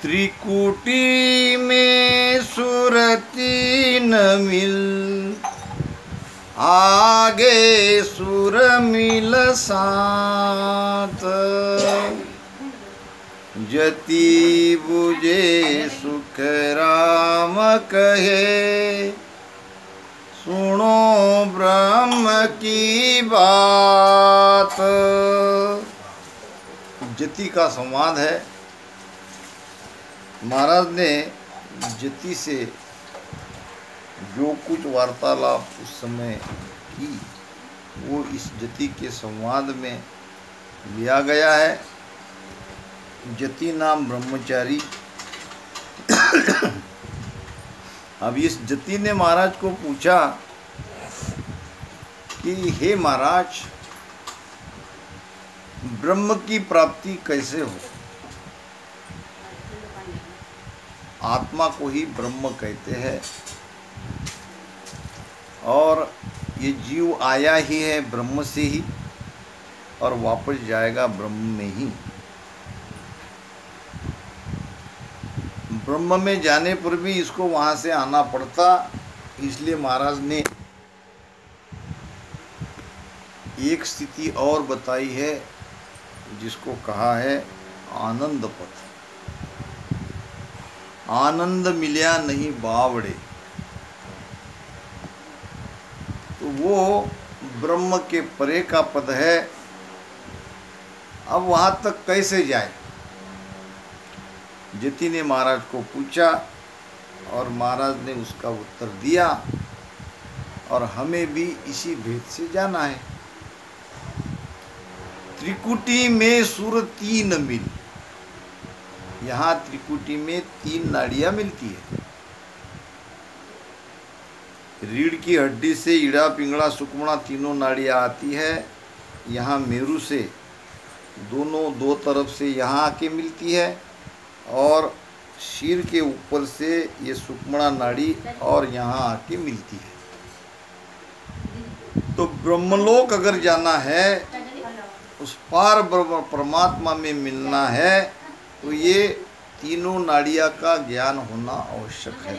त्रिकुटी में सुरती न मिल, आगे सुर मिल साथ। जति बुझे सुख राम कहे, सुनो ब्रह्म की बात। जति का संवाद है। महाराज ने जति से जो कुछ वार्तालाप उस समय की, वो इस जति के संवाद में लिया गया है। जति नाम ब्रह्मचारी। अब इस जति ने महाराज को पूछा कि हे महाराज, ब्रह्म की प्राप्ति कैसे हो? आत्मा को ही ब्रह्म कहते हैं और ये जीव आया ही है ब्रह्म से ही और वापस जाएगा ब्रह्म में ही। ब्रह्म में जाने पर भी इसको वहाँ से आना पड़ता। इसलिए महाराज ने एक स्थिति और बताई है जिसको कहा है आनंद पथ। आनंद मिलिया नहीं बावड़े। तो वो ब्रह्म के परे का पद है। अब वहाँ तक कैसे जाए? जति ने महाराज को पूछा और महाराज ने उसका उत्तर दिया और हमें भी इसी भेद से जाना है। त्रिकुटी में सुर तीन मिल। यहाँ त्रिकुटी में 3 नाड़ियाँ मिलती है। रीढ़ की हड्डी से ईड़ा पिंगला सुकुमार तीनों नाड़ियाँ आती है। यहाँ मेरु से दोनों 2 तरफ से यहाँ आके मिलती है और सिर के ऊपर से ये सुकुमार नाड़ी और यहाँ आके मिलती है। तो ब्रह्मलोक अगर जाना है, उस पार ब्रह्म परमात्मा में मिलना है, तो ये तीनों नाड़ियाँ का ज्ञान होना आवश्यक है।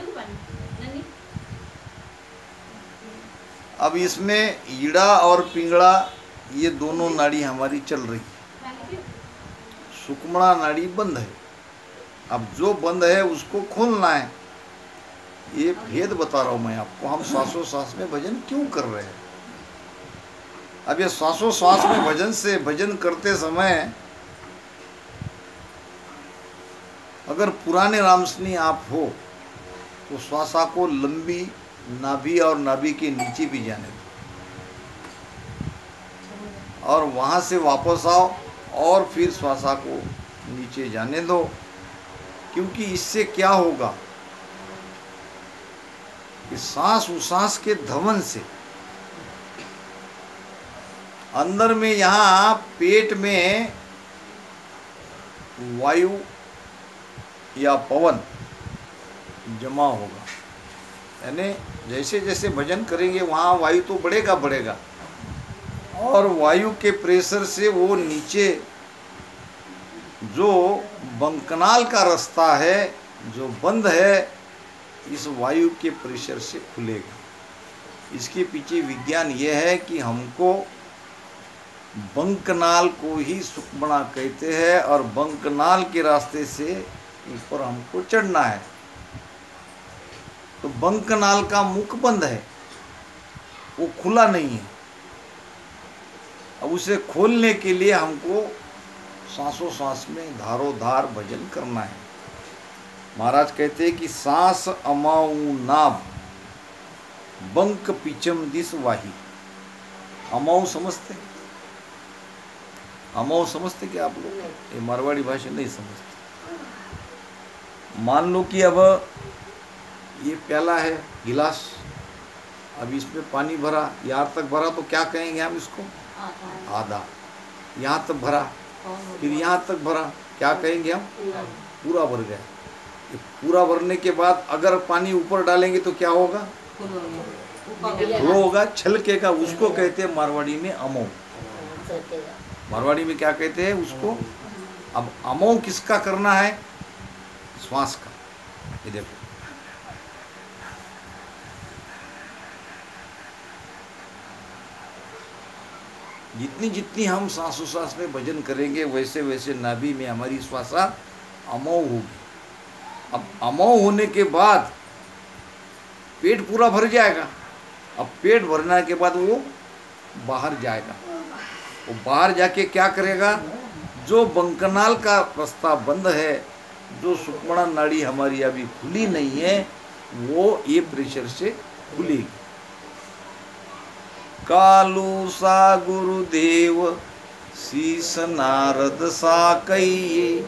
अब इसमें ईड़ा और पिंगला ये दोनों नाड़ी हमारी चल रही है। सुकुमार नाड़ी बंद है। अब जो बंद है उसको खोलना है। ये भेद बता रहा हूँ मैं आपको। हम श्वासों श्वास में भजन क्यों कर रहे हैं? अब ये श्वासों श्वास में भजन करते समय अगर पुराने रामसनी आप हो तो श्वासा को लंबी नाभि और नाभि के नीचे भी जाने दो और वहाँ से वापस आओ और फिर श्वासा को नीचे जाने दो। क्योंकि इससे क्या होगा कि सांस उसास के धवन से अंदर में यहाँ पेट में वायु या पवन जमा होगा। यानी जैसे जैसे भजन करेंगे वहाँ वायु तो बढ़ेगा और वायु के प्रेशर से वो नीचे जो बंकनाल का रास्ता है जो बंद है, इस वायु के प्रेशर से खुलेगा। इसके पीछे विज्ञान ये है कि हमको बंकनाल को ही सुकुमार कहते हैं और बंकनाल के रास्ते से ऊपर हमको चढ़ना है। तो बंकनाल का मुख बंद है, वो खुला नहीं है। अब उसे खोलने के लिए हमको सांसों सांस में धारो धार भजन करना है। महाराज कहते हैं कि सांस अमाऊ नाभ बंक पिचम दिस वाही। अमाऊ समझते? अमाऊ समझते क्या आप लोग? ये मारवाड़ी भाषा नहीं समझते। मान लो कि अब ये प्याला है, गिलास, अब इसमें पानी भरा, यहाँ तक भरा, तो क्या कहेंगे हम इसको? आधा। यहाँ तक भरा, फिर यहाँ तक भरा, क्या कहेंगे हम? पूरा भर गया। ये पूरा भरने के बाद अगर पानी ऊपर डालेंगे तो क्या होगा? वो होगा, छलकेगा। उसको कहते हैं मारवाड़ी में अमो। मारवाड़ी में क्या कहते हैं उसको? अब अमो किसका करना है? श्वास का। ये देखो, जितनी जितनी हम सांसोश्वास में भजन करेंगे वैसे वैसे नाभि में हमारी श्वासा अमोघ होगी। अब अमोघ होने के बाद पेट पूरा भर जाएगा। अब पेट भरने के बाद वो बाहर जाएगा। वो बाहर जाके क्या करेगा, जो बंकनाल का रास्ता बंद है, जो सुषुम्ना नाड़ी हमारी अभी खुली नहीं है, वो ये प्रेशर से खुलेगी। कालू सा गुरुदेव शीस नारद सा कहिए,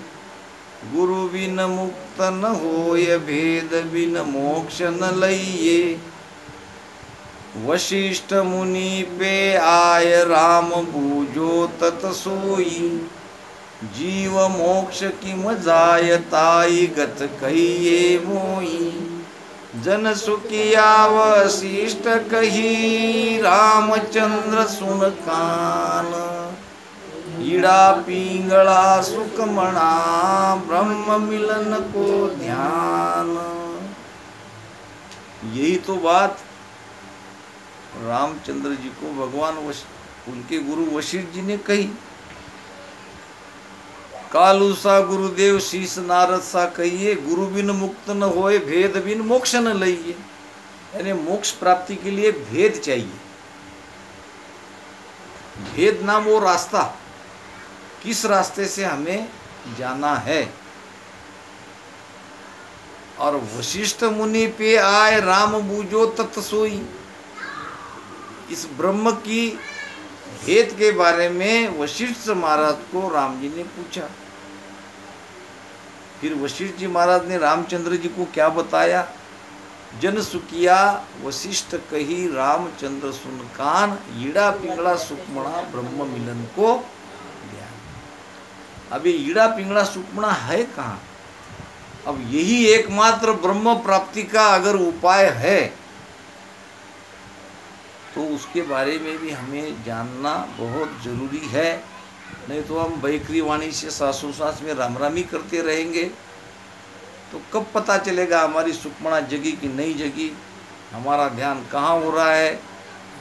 गुरु बिन मुक्त न होय भेद बिन मोक्ष न लइये। वशिष्ठ मुनि पे आय राम बूझो तत सोई, जीव मोक्ष की मजाय ताई गत कहिए मोई। जन सुखिया वशिष्ठ कही रामचंद्र सुन कान, ईड़ा पिंगला सुख मणा ब्रह्म मिलन को ध्यान। यही तो बात रामचंद्र जी को भगवान उनके गुरु वशिष्ठ जी ने कही। कालू सा गुरुदेव शीस नारद सा कहिए, गुरु बिन मुक्त न होए भेद बिन मोक्ष न लइये। यानी मोक्ष प्राप्ति के लिए भेद चाहिए। भेद नाम वो रास्ता, किस रास्ते से हमें जाना है। और वशिष्ठ मुनि पे आए राम बूझो तत सोई। इस ब्रह्म की भेद के बारे में वशिष्ठ महाराज को राम जी ने पूछा। फिर वशिष्ठ जी महाराज ने रामचंद्र जी को क्या बताया, जन सुखिया वशिष्ठ कही रामचंद्र सुन कान, ईड़ा पिंगड़ा सुखमणा ब्रह्म मिलन को ध्यान। अब ये ईड़ा पिंगड़ा सुखमणा है कहाँ? अब यही एकमात्र ब्रह्म प्राप्ति का अगर उपाय है तो उसके बारे में भी हमें जानना बहुत जरूरी है। नहीं तो हम बैकरी वाणी से सांसोश्वास में राम राम ही करते रहेंगे तो कब पता चलेगा हमारी सुषुम्ना जगी कि नहीं जगी, हमारा ध्यान कहाँ हो रहा है,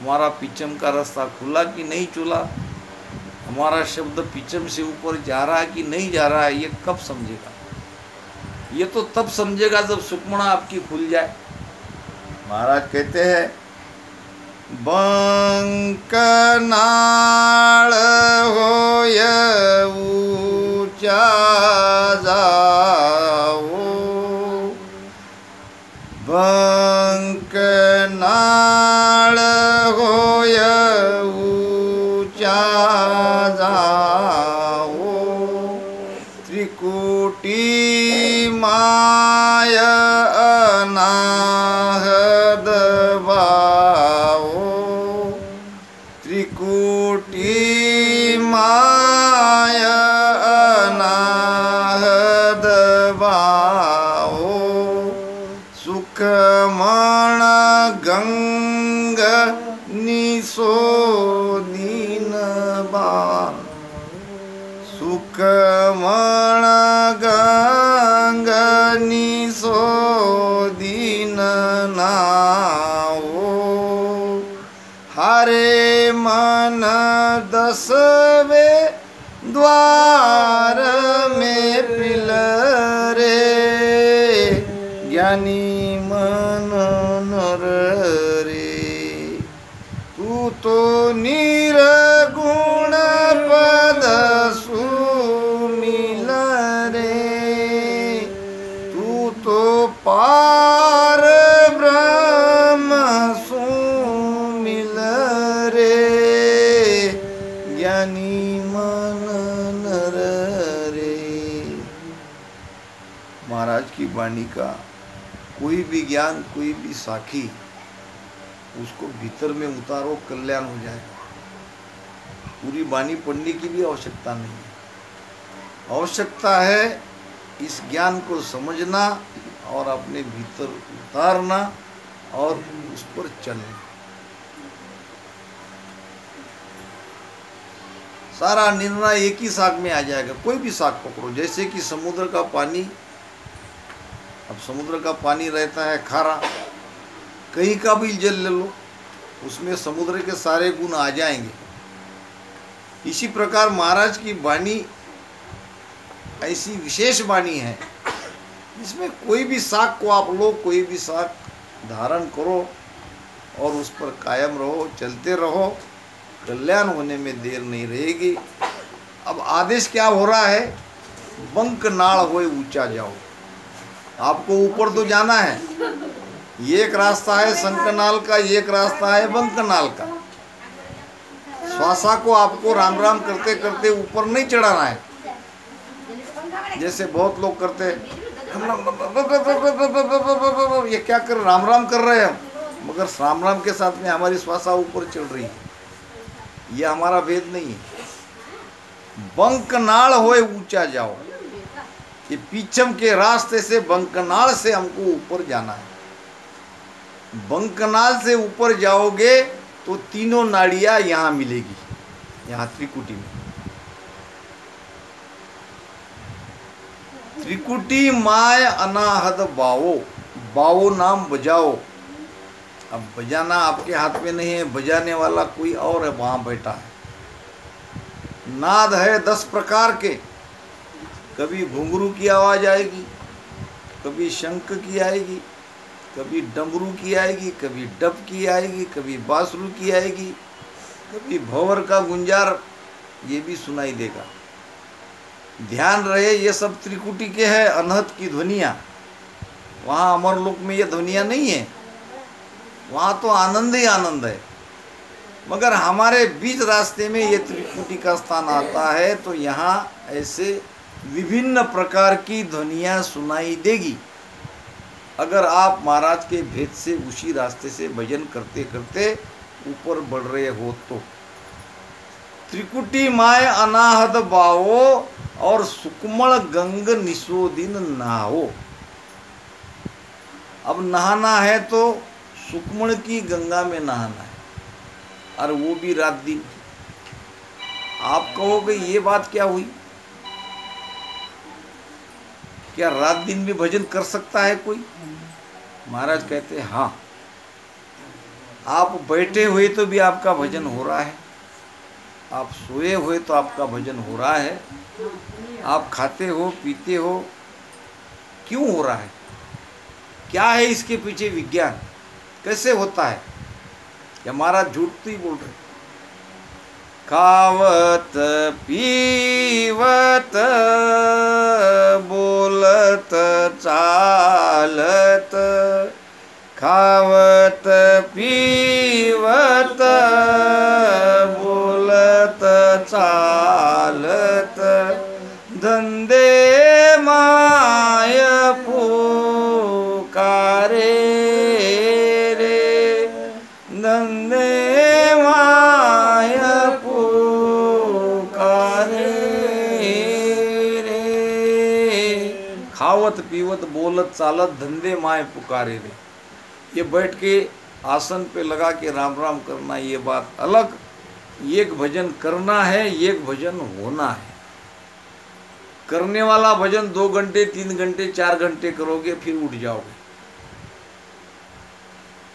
हमारा पिचम का रास्ता खुला कि नहीं खुला, हमारा शब्द पिचम से ऊपर जा रहा है कि नहीं जा रहा है। ये कब समझेगा? ये तो तब समझेगा जब सुषुम्ना आपकी खुल जाए। महाराज कहते हैं, बंकनाल होय ऊंचा जाओ, बंकनाल होय ऊंचा जाओ। त्रिकुटी माय अनाहद त्रिकुटी माय अनाहद बाओ। सुखमण गंग निसो दीन बा, सुखमण गंग निसो दीन नाओ। हरे मन दसवे द्वार में पिलरे, ज्ञानी मन नर रे। तू तो निर्गुण पद सुमिल रे, तू तो पार ब्रह्म सुमिल रे। ज्ञानी मन नर रे। महाराज की वाणी का कोई भी ज्ञान, कोई भी साखी, उसको भीतर में उतारो, कल्याण हो जाए। पूरी वाणी पढ़ने की भी आवश्यकता नहीं है। आवश्यकता है इस ज्ञान को समझना और अपने भीतर उतारना और उस पर चलना। सारा निर्णय एक ही साग में आ जाएगा। कोई भी साग पकड़ो, जैसे कि समुद्र का पानी अब समुद्र का पानी रहता है खारा, कहीं का भी जल ले लो उसमें समुद्र के सारे गुण आ जाएंगे। इसी प्रकार महाराज की वाणी ऐसी विशेष वाणी है, इसमें कोई भी शाख को आप लोग कोई भी शाख धारण करो और उस पर कायम रहो, चलते रहो, कल्याण होने में देर नहीं रहेगी। अब आदेश क्या हो रहा है? बंक नाड़ होए ऊंचा जाओ। आपको ऊपर तो जाना है, एक रास्ता है शंकरनाल का, एक रास्ता है बंकनाल का। श्वासा को आपको राम राम करते करते ऊपर नहीं चढ़ाना है, जैसे बहुत लोग करते हैं, ये क्या कर राम राम कर रहे हैं, मगर राम राम के साथ में हमारी श्वासा ऊपर चढ़ रही है। ये हमारा भेद नहीं है। बंकनाल होए ऊंचा जाओ, ये पीछम के रास्ते से बंकनाल से हमको ऊपर जाना है। बंकनाल से ऊपर जाओगे तो तीनों नाड़ियां यहाँ मिलेगी, यहाँ त्रिकुटी में। त्रिकुटी माय अनाहद बावो, बावो नाम बजाओ। अब बजाना आपके हाथ में नहीं है, बजाने वाला कोई और है, वहां बैठा है। नाद है 10 प्रकार के, कभी घुंघरू की आवाज आएगी, कभी शंख की आएगी, कभी डमरू की आएगी, कभी डप की आएगी, कभी बांसुरी की आएगी, कभी भंवर का गुंजार ये भी सुनाई देगा। ध्यान रहे ये सब त्रिकुटी के है, अनहत की ध्वनियाँ। वहाँ अमरलोक में ये ध्वनियाँ नहीं है, वहाँ तो आनंद ही आनंद है। मगर हमारे बीच रास्ते में ये त्रिकुटी का स्थान आता है तो यहाँ ऐसे विभिन्न प्रकार की ध्वनियाँ सुनाई देगी। अगर आप महाराज के भेद से उसी रास्ते से भजन करते करते ऊपर बढ़ रहे हो तो। त्रिकुटी माय अनाहद बावो और सुकमण गंग निशोदिन नहाओ। अब नहाना है तो सुकमण की गंगा में नहाना है, और वो भी रात दिन। आप कहोगे ये बात क्या हुई, क्या रात दिन भी भजन कर सकता है कोई? महाराज कहते हैं हाँ, आप बैठे हुए तो भी आपका भजन हो रहा है, आप सोए हुए तो आपका भजन हो रहा है, आप खाते हो पीते हो, क्यों हो रहा है? क्या है इसके पीछे विज्ञान, कैसे होता है? या महाराज झूठ तो ही बोल रहे? खावत पीवत बोलत चालत, खावत पीवत बोलत चालत, धंधे माय पुकारे रे, धंधे माय पुकारे रे। खावत पीवत बोलत चालत धंधे माय पुकारे रे। ये बैठ के आसन पे लगा के राम राम करना ये बात अलग, एक भजन करना है, एक भजन होना है। करने वाला भजन 2 घंटे 3 घंटे 4 घंटे करोगे फिर उठ जाओगे,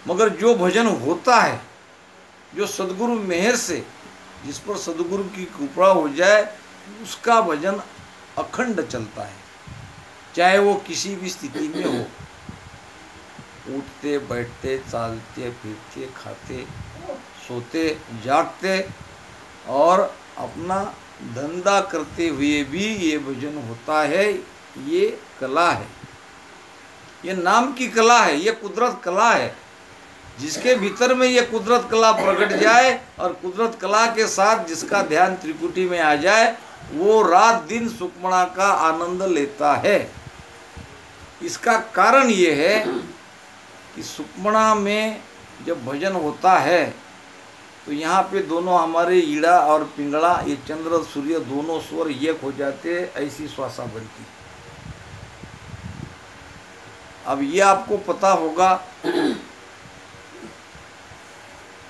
मगर जो भजन होता है, जो सदगुरु मेहर से, जिस पर सदगुरु की कृपा हो जाए, उसका भजन अखंड चलता है, चाहे वो किसी भी स्थिति में हो। उठते बैठते चालते फिरते खाते सोते जागते और अपना धंधा करते हुए भी ये भजन होता है। ये कला है, ये नाम की कला है, ये कुदरत कला है। जिसके भीतर में ये कुदरत कला प्रकट जाए और कुदरत कला के साथ जिसका ध्यान त्रिकुटी में आ जाए, वो रात दिन सुकमणा का आनंद लेता है। इसका कारण ये है कि सुकमणा में जब भजन होता है तो यहाँ पे दोनों हमारे ईड़ा और पिंगला, ये चंद्र सूर्य दोनों स्वर एक हो जाते, ऐसी श्वासा बनती। अब ये आपको पता होगा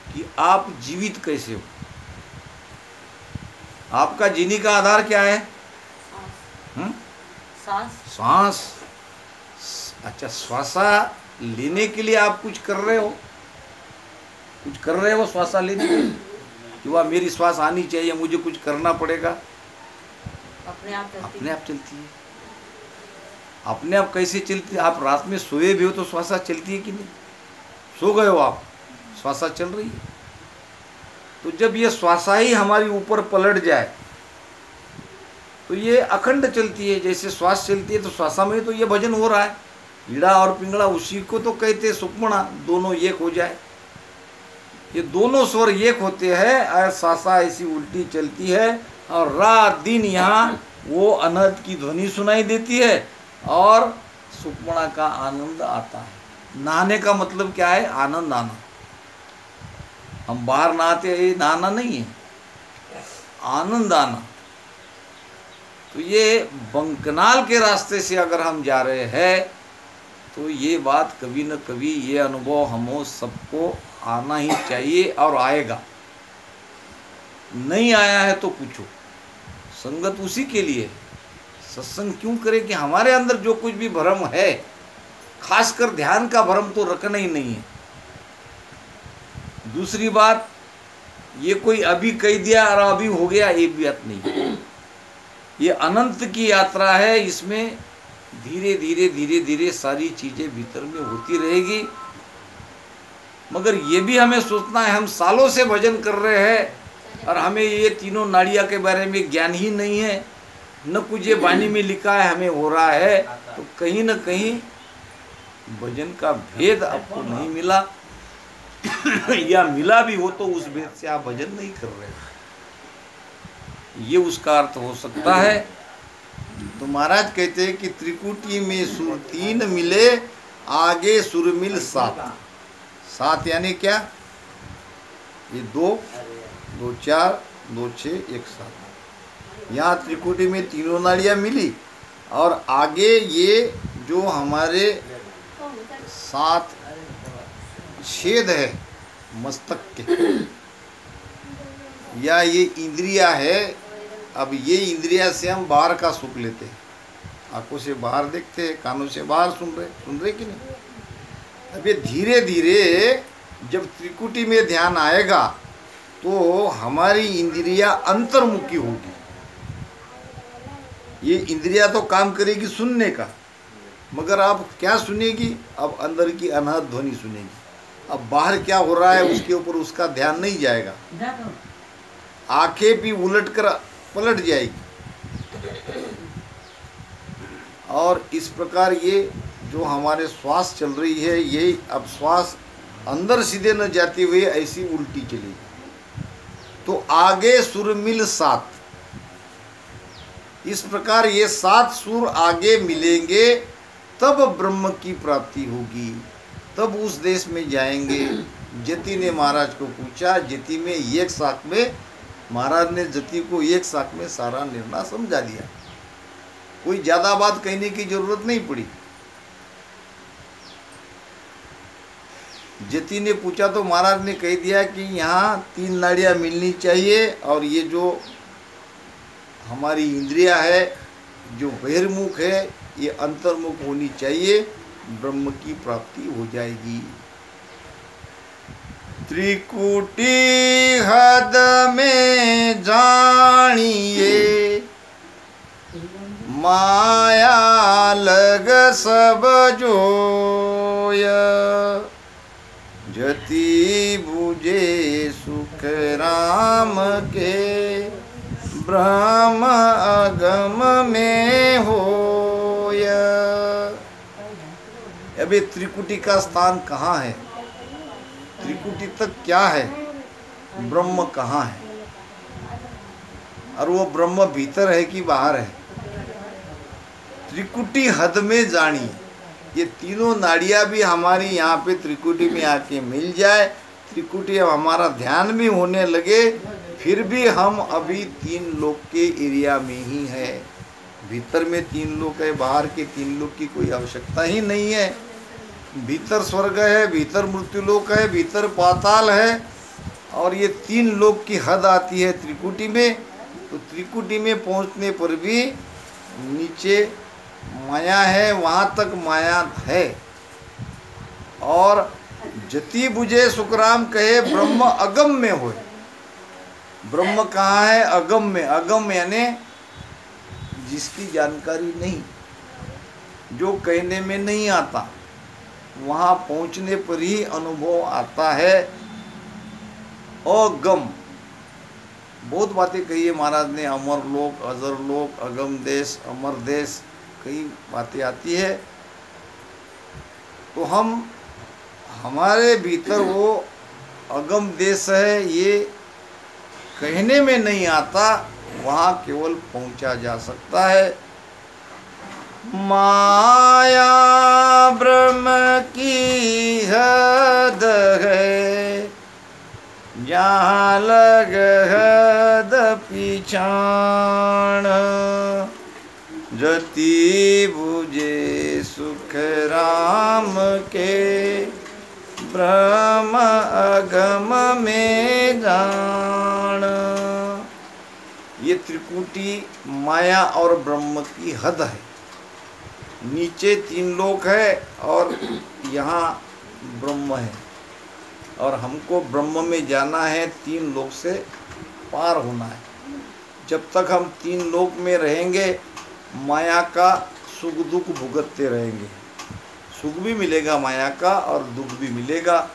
कि आप जीवित कैसे हो। आपका जीने का आधार क्या है? सांस। अच्छा, श्वासा लेने के लिए आप कुछ कर रहे हो, कुछ कर रहे हो श्वासा लेने के लिए कि वह मेरी श्वास आनी चाहिए, मुझे कुछ करना पड़ेगा? अपने आप चलती है। अपने आप कैसे चलती है? आप रात में सोए भी हो तो श्वासा चलती है कि नहीं? सो गए हो आप, श्वासा चल रही है। तो जब ये श्वासा ही हमारी ऊपर पलट जाए तो ये अखंड चलती है। जैसे श्वास चलती है तो श्वासा में तो ये भजन हो रहा है, ईड़ा और पिंगला, उसी को तो कहते सुक्मणा, दोनों एक हो जाए। ये दोनों स्वर एक होते हैं और श्वासा ऐसी उल्टी चलती है और रात दिन यहाँ वो अनहद की ध्वनि सुनाई देती है और सुक्मणा का आनंद आता है। नहाने का मतलब क्या है? आनंद आना। हम बाहर नहाते हैं, नहाना नहीं है, आनंद आना। तो ये बंकनाल के रास्ते से अगर हम जा रहे हैं तो ये बात कभी न कभी, ये अनुभव हम सबको आना ही चाहिए और आएगा। नहीं आया है तो पूछो, संगत उसी के लिए। सत्संग क्यों करें कि हमारे अंदर जो कुछ भी भ्रम है, खासकर ध्यान का भ्रम तो रखना ही नहीं है। दूसरी बात, ये कोई अभी कह दिया और अभी हो गया, ये बात नहीं है। ये अनंत की यात्रा है, इसमें धीरे धीरे धीरे धीरे सारी चीजें भीतर में होती रहेगी। मगर ये भी हमें सोचना है, हम सालों से भजन कर रहे हैं और हमें ये तीनों नाड़ियाँ के बारे में ज्ञान ही नहीं है, न कुछ ये वाणी में लिखा है हमें हो रहा है, तो कहीं न कहीं भजन का भेद आपको नहीं मिला या मिला भी हो तो उस भेद से आप भजन नहीं कर रहे, ये उसका अर्थ हो सकता है। तो महाराज कहते हैं कि त्रिकुटी में सुर 3 मिले, आगे सुर मिल 7। 7 यानी क्या? ये 2, 2 4, 2 6, 1 7। यहाँ त्रिकुटी में तीनों नाड़ियाँ मिली और आगे ये जो हमारे 7 छेद है मस्तक के, या ये इंद्रिया है। अब ये इंद्रिया से हम बाहर का सुख लेते हैं, आंखों से बाहर देखते हैं, कानों से बाहर सुन रहे कि नहीं। अब ये धीरे धीरे जब त्रिकुटी में ध्यान आएगा तो हमारी इंद्रिया अंतर्मुखी होगी। ये इंद्रिया तो काम करेगी सुनने का, मगर आप क्या सुनेगी? अब अंदर की अनहद ध्वनि सुनेगी। अब बाहर क्या हो रहा है उसके ऊपर उसका ध्यान नहीं जाएगा, आंखें भी उलट कर पलट जाएगी। और इस प्रकार ये जो हमारे श्वास चल रही है, ये अब श्वास अंदर सीधे न जाती हुई ऐसी उल्टी चलेगी। तो आगे सुर मिल 7, इस प्रकार ये 7 सुर आगे मिलेंगे, तब ब्रह्म की प्राप्ति होगी, तब उस देश में जाएंगे। जति ने महाराज को पूछा, जति में एक साथ में, महाराज ने जति को एक साथ में सारा निर्णय समझा दिया, कोई ज्यादा बात कहने की जरूरत नहीं पड़ी। जति ने पूछा तो महाराज ने कह दिया कि यहाँ 3 नाड़ियाँ मिलनी चाहिए और ये जो हमारी इंद्रिया है जो बहिर्मुख है ये अंतर्मुख होनी चाहिए, ब्रह्म की प्राप्ति हो जाएगी। त्रिकुटी हद में जानिए, माया लग सब जोय, जति बुझे सुख राम के, ब्रह्म अगम में होय। अबे त्रिकुटी का स्थान कहाँ है? त्रिकुटी तक क्या है? ब्रह्म कहाँ है? और वो ब्रह्म भीतर है कि बाहर है? त्रिकुटी हद में जानी, ये तीनों नाड़ियाँ भी हमारी यहाँ पे त्रिकुटी में आके मिल जाए, त्रिकुटी अब हमारा ध्यान भी होने लगे, फिर भी हम अभी 3 लोक के एरिया में ही है। भीतर में 3 लोक है, बाहर के 3 लोक की कोई आवश्यकता ही नहीं है। भीतर स्वर्ग है, भीतर मृत्युलोक है, भीतर पाताल है, और ये 3 लोक की हद आती है त्रिकुटी में। तो त्रिकुटी में पहुंचने पर भी नीचे माया है वहाँ तक माया है। और जति बुझे सुखराम कहे ब्रह्म अगम में होए। ब्रह्म कहाँ है? अगम में। अगम यानी जिसकी जानकारी नहीं, जो कहने में नहीं आता, वहाँ पहुँचने पर ही अनुभव आता है। अगम बहुत बातें कही है महाराज ने, अमर लोक, अजर लोक, अगम देश, अमर देश, कई बातें आती है। तो हमारे भीतर वो अगम देश है, ये कहने में नहीं आता, वहाँ केवल पहुँचा जा सकता है। माया ब्रह्म की हद है, जहाँ लग हद पिछाण, जति बुझे सुख राम के, ब्रह्म अगम में जान। ये त्रिकुटी माया और ब्रह्म की हद है। नीचे 3 लोक है और यहाँ ब्रह्म है, और हमको ब्रह्म में जाना है, 3 लोक से पार होना है। जब तक हम 3 लोक में रहेंगे, माया का सुख दुख भुगतते रहेंगे। सुख भी मिलेगा माया का और दुख भी मिलेगा।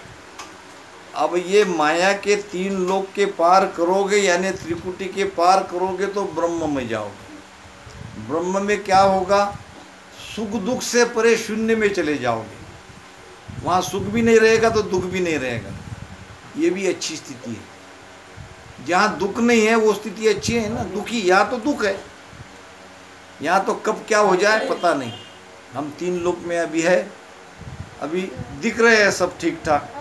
अब ये माया के 3 लोक के पार करोगे, यानी त्रिकुटी के पार करोगे, तो ब्रह्म में जाओगे। ब्रह्म में क्या होगा? सुख दुख से परे शून्य में चले जाओगे। वहाँ सुख भी नहीं रहेगा तो दुख भी नहीं रहेगा। ये भी अच्छी स्थिति है। जहाँ दुख नहीं है वो स्थिति अच्छी है ना। दुखी यहाँ तो दुख है, यहाँ तो कब क्या हो जाए पता नहीं। हम 3 लोक में अभी है, अभी दिख रहे हैं सब ठीक ठाक,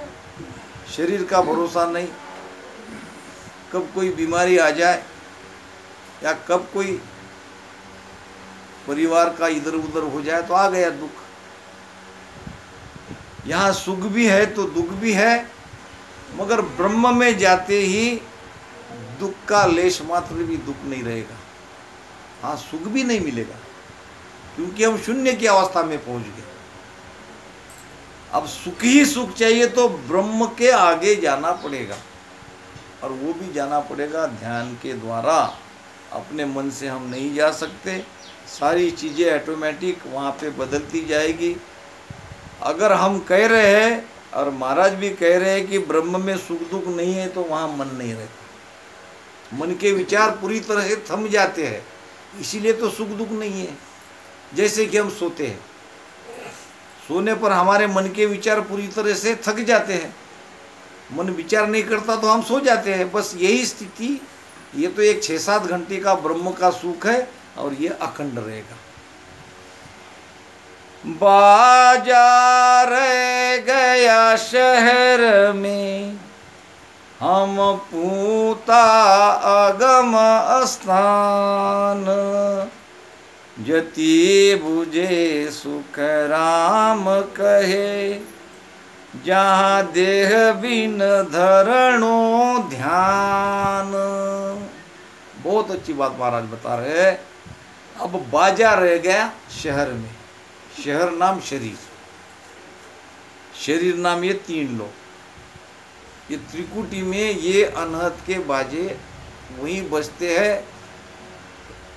शरीर का भरोसा नहीं, कब कोई बीमारी आ जाए या कब कोई परिवार का इधर उधर हो जाए तो आ गया दुख। यहाँ सुख भी है तो दुख भी है, मगर ब्रह्म में जाते ही दुख का लेश मात्र भी दुख नहीं रहेगा। हाँ, सुख भी नहीं मिलेगा, क्योंकि हम शून्य की अवस्था में पहुंच गए। अब सुख ही सुख चाहिए तो ब्रह्म के आगे जाना पड़ेगा, और वो भी जाना पड़ेगा ध्यान के द्वारा। अपने मन से हम नहीं जा सकते। सारी चीज़ें ऑटोमेटिक वहाँ पे बदलती जाएगी। अगर हम कह रहे हैं और महाराज भी कह रहे हैं कि ब्रह्म में सुख दुख नहीं है, तो वहाँ मन नहीं रहता। मन के विचार पूरी तरह से थम जाते हैं, इसीलिए तो सुख दुख नहीं है। जैसे कि हम सोते हैं, सोने पर हमारे मन के विचार पूरी तरह से थक जाते हैं, मन विचार नहीं करता तो हम सो जाते हैं। बस यही स्थिति, ये तो एक 6-7 घंटे का ब्रह्म का सुख है, और ये अखंड रहेगा। बाजार गया शहर में, हम पूता अगम स्थान, जति बुझे सुख राम कहे, जहाँ देह बिन धरणो ध्यान। बहुत अच्छी बात महाराज बता रहे हैं। अब बाजा रह गया शहर में। शहर नाम शरीर, शरीर नाम ये 3 लोग। ये त्रिकुटी में ये अनहद के बाजे वहीं बजते हैं,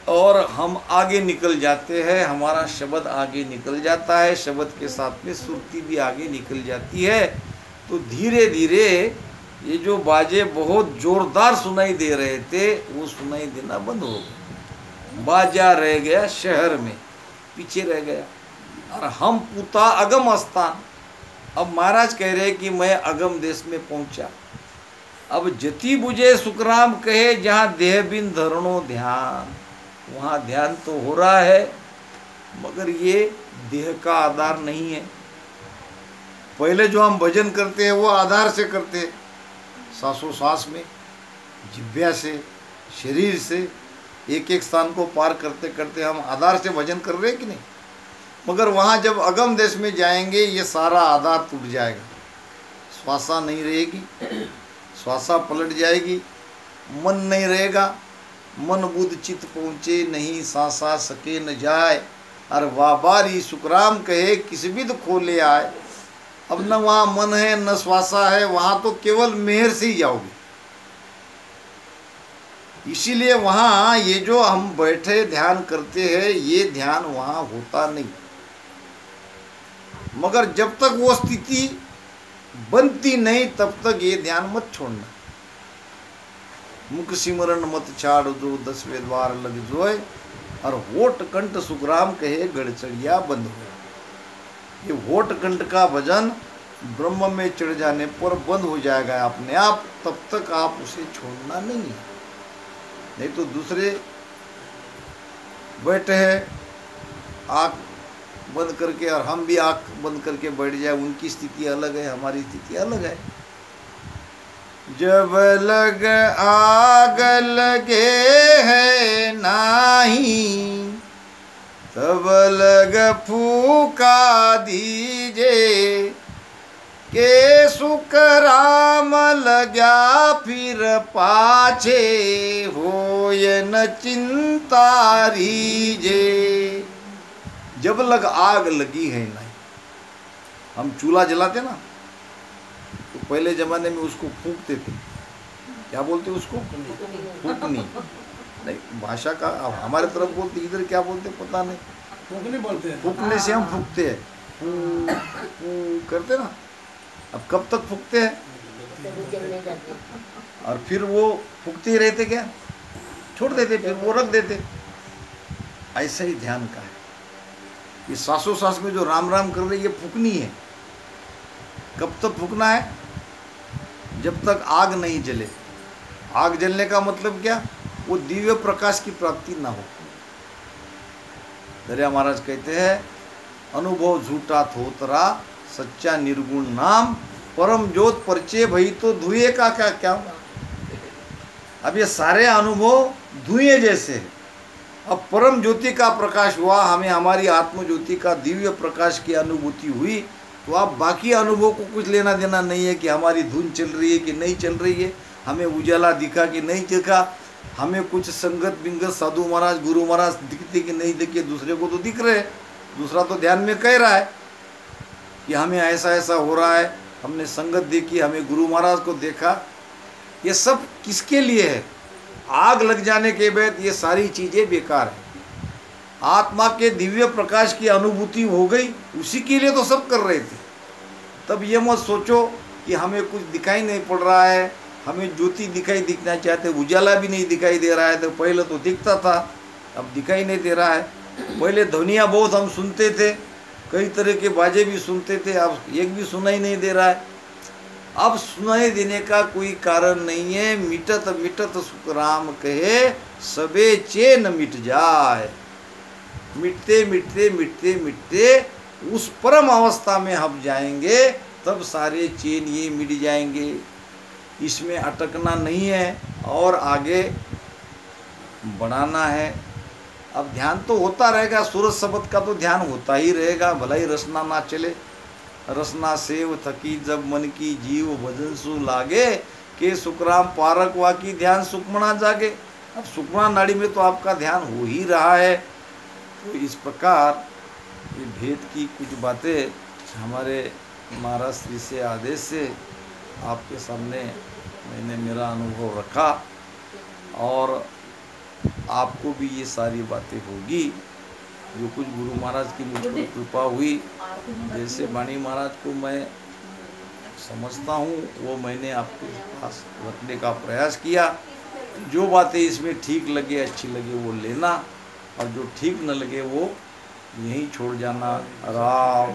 और हम आगे निकल जाते हैं। हमारा शब्द आगे निकल जाता है, शब्द के साथ में सुरती भी आगे निकल जाती है। तो धीरे धीरे ये जो बाजे बहुत जोरदार सुनाई दे रहे थे, वो सुनाई देना बंद हो गया। बाजा रह गया शहर में, पीछे रह गया। और हम पूता अगम स्थान। अब महाराज कह रहे कि मैं अगम देश में पहुंचा। अब जति बुझे सुखराम कहे, जहाँ देह बिन धरणो ध्यान। वहाँ ध्यान तो हो रहा है, मगर ये देह का आधार नहीं है। पहले जो हम भजन करते हैं वो आधार से करते हैं, सांसों-सांस में, जिह्वा से, शरीर से, एक एक स्थान को पार करते करते हम आधार से भजन कर रहे हैं कि नहीं। मगर वहाँ जब अगम देश में जाएंगे, ये सारा आधार टूट जाएगा। श्वासा नहीं रहेगी, श्वासा पलट जाएगी, मन नहीं रहेगा। मन बुद्ध चित्त पहुँचे नहीं, सांसा सके न जाए। और वाबारी सुखराम कहे किस विध खोले आए। अब न वहाँ मन है न श्वासा है, वहाँ तो केवल मेहर से ही जाओगे। इसीलिए वहाँ ये जो हम बैठे ध्यान करते हैं ये ध्यान वहाँ होता नहीं। मगर जब तक वो स्थिति बनती नहीं तब तक ये ध्यान मत छोड़ना। मुख सिमरन मत छाड़ जो 10वें द्वार लग जोए, और होठ कंठ सुखराम कहे गड़चड़िया बंद हो। ये होठ कंठ का भजन ब्रह्म में चढ़ जाने पर बंद हो जाएगा अपने आप, तब तक आप उसे छोड़ना नहीं है। नहीं तो दूसरे बैठे हैं आँख बंद करके और हम भी आँख बंद करके बैठ जाए, उनकी स्थिति अलग है, हमारी स्थिति अलग है। जब लग आग लगे है नाही, तब लग फूका दीजे, के सुख राम लग्या फिर पाछे, होय न चिंता रीजे। जब लग आग लगी है नहीं, हम चूल्हा जलाते ना तो पहले जमाने में उसको फूंकते थे, क्या बोलते उसको, फूकनी नहीं, भाषा का हमारे तरफ बोलते, इधर क्या बोलते पता नहीं, फूकने बोलते हैं। फूकने से हम फूकते हैं, करते ना। अब कब तक फूकते हैं, और फिर वो फूकते ही रहते, क्या छोड़ देते, फिर वो रख देते। ऐसा ही ध्यान का है, ये सांसों सांस में जो राम राम कर रही है ये फूकनी है। कब तक फूकना है, जब तक आग नहीं जले। आग जलने का मतलब क्या, वो दिव्य प्रकाश की प्राप्ति ना हो। दरिया महाराज कहते हैं अनुभव झूठा थोतरा, सच्चा निर्गुण नाम, परम ज्योत परिचय भई तो धुएं का क्या क्या। अब ये सारे अनुभव धुएं जैसे है। अब परम ज्योति का प्रकाश हुआ, हमें हमारी आत्म ज्योति का दिव्य प्रकाश की अनुभूति हुई, तो आप बाकी अनुभव को कुछ लेना देना नहीं है कि हमारी धुन चल रही है कि नहीं चल रही है, हमें उजाला दिखा कि नहीं दिखा, हमें कुछ संगत बिंगत साधु महाराज गुरु महाराज दिखते कि नहीं दिखे, दूसरे को तो दिख रहे, दूसरा तो ध्यान में कह रहा है कि हमें ऐसा ऐसा हो रहा है, हमने संगत देखी, हमें गुरु महाराज को देखा। ये सब किसके लिए है, आग लग जाने के बाद ये सारी चीज़ें बेकार है। आत्मा के दिव्य प्रकाश की अनुभूति हो गई, उसी के लिए तो सब कर रहे थे। तब ये मत सोचो कि हमें कुछ दिखाई नहीं पड़ रहा है, हमें ज्योति दिखना चाहते, उजाला भी नहीं दिखाई दे रहा है। तो पहले तो दिखता था, अब दिखाई नहीं दे रहा है। पहले ध्वनियाँ बहुत हम सुनते थे, कई तरह के बाजे भी सुनते थे, अब एक भी सुनाई नहीं दे रहा है। अब सुनाई देने का कोई कारण नहीं है। मिटत मिटत सुख राम कहे, सबे चैन मिट जाए। मिटते मिटते मिटते मिटते उस परम अवस्था में हम जाएंगे, तब सारे चैन ये मिट जाएंगे। इसमें अटकना नहीं है और आगे बढ़ाना है। अब ध्यान तो होता रहेगा, सूरज शब्द का तो ध्यान होता ही रहेगा, भला ही रसना ना चले। रसना सेव थकी जब मन की जीव भजन सु लागे, के सुखराम पारक वाकी ध्यान सुखमना जागे। अब सुखमना नाड़ी में तो आपका ध्यान हो ही रहा है। तो इस प्रकार ये भेद की कुछ बातें हमारे महाराज श्री से आदेश से आपके सामने मैंने मेरा अनुभव रखा, और आपको भी ये सारी बातें होगी। जो कुछ गुरु महाराज की मुझ पर कृपा हुई, जैसे वाणी महाराज को मैं समझता हूँ वो मैंने आपके पास रखने का प्रयास किया। जो बातें इसमें ठीक लगे अच्छी लगे वो लेना, और जो ठीक न लगे वो यहीं छोड़ जाना। राम